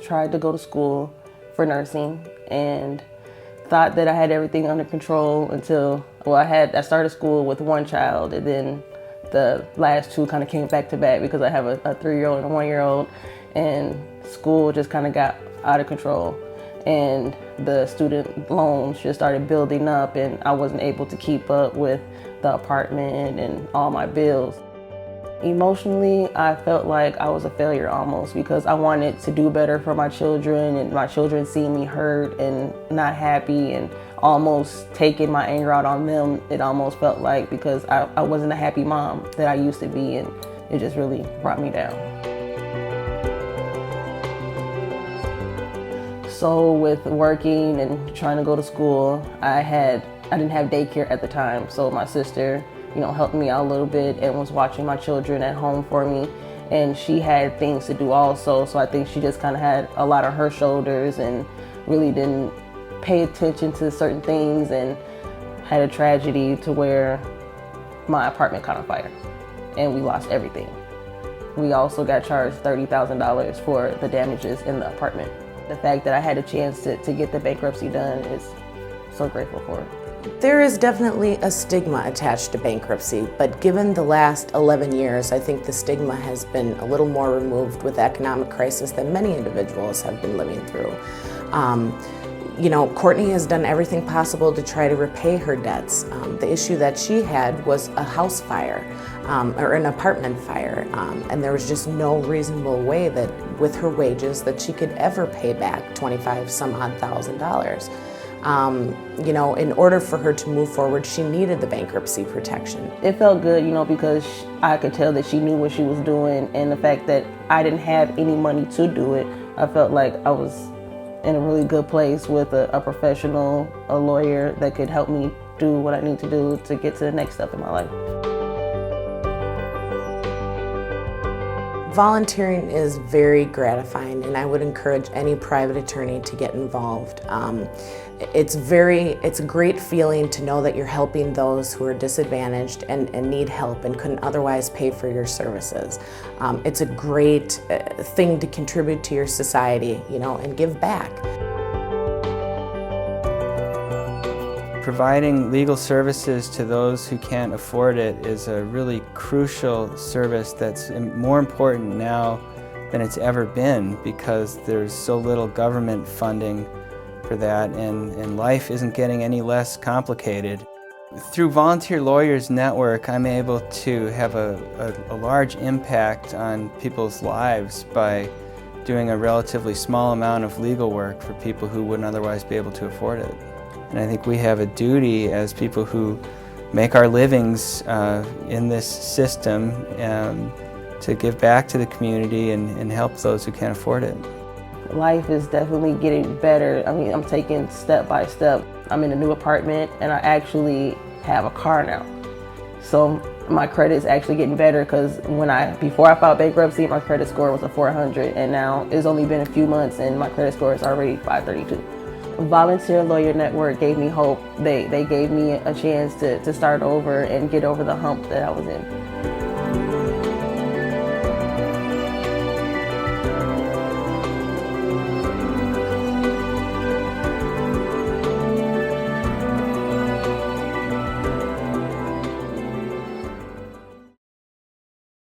tried to go to school for nursing and thought that I had everything under control until, I started school with one child, and then the last two kind of came back to back because I have a 3-year-old and a 1-year-old, and school just kind of got out of control. And the student loans just started building up, and I wasn't able to keep up with the apartment and all my bills. Emotionally, I felt like I was a failure almost, because I wanted to do better for my children, and my children seeing me hurt and not happy and almost taking my anger out on them. It almost felt like, because I wasn't a happy mom that I used to be, and it just really brought me down. So with working and trying to go to school, I didn't have daycare at the time, so my sister helped me out a little bit and was watching my children at home for me. And she had things to do also, so I think she just kind of had a lot on her shoulders and really didn't pay attention to certain things, and had a tragedy to where my apartment caught on fire and we lost everything. We also got charged $30,000 for the damages in the apartment. The fact that I had a chance to get the bankruptcy done is so grateful for it. There is definitely a stigma attached to bankruptcy, but given the last 11 years, I think the stigma has been a little more removed with the economic crisis that many individuals have been living through. Courtney has done everything possible to try to repay her debts. The issue that she had was a house fire, or an apartment fire, and there was just no reasonable way that with her wages that she could ever pay back $25,000. In order for her to move forward, she needed the bankruptcy protection. It felt good, because I could tell that she knew what she was doing, and the fact that I didn't have any money to do it, I felt like I was in a really good place with a professional, a lawyer that could help me do what I need to do to get to the next step in my life. Volunteering is very gratifying, and I would encourage any private attorney to get involved. It's a great feeling to know that you're helping those who are disadvantaged and need help and couldn't otherwise pay for your services. It's a great thing to contribute to your society, and give back. Providing legal services to those who can't afford it is a really crucial service that's more important now than it's ever been, because there's so little government funding for that, and life isn't getting any less complicated. Through Volunteer Lawyers Network, I'm able to have a large impact on people's lives by doing a relatively small amount of legal work for people who wouldn't otherwise be able to afford it. And I think we have a duty as people who make our livings in this system to give back to the community and help those who can't afford it. Life is definitely getting better. I'm taking step by step. I'm in a new apartment, and I actually have a car now. So my credit is actually getting better, because before I filed bankruptcy, my credit score was a 400, and now it's only been a few months and my credit score is already 532. Volunteer Lawyer Network gave me hope. They gave me a chance to start over and get over the hump that I was in.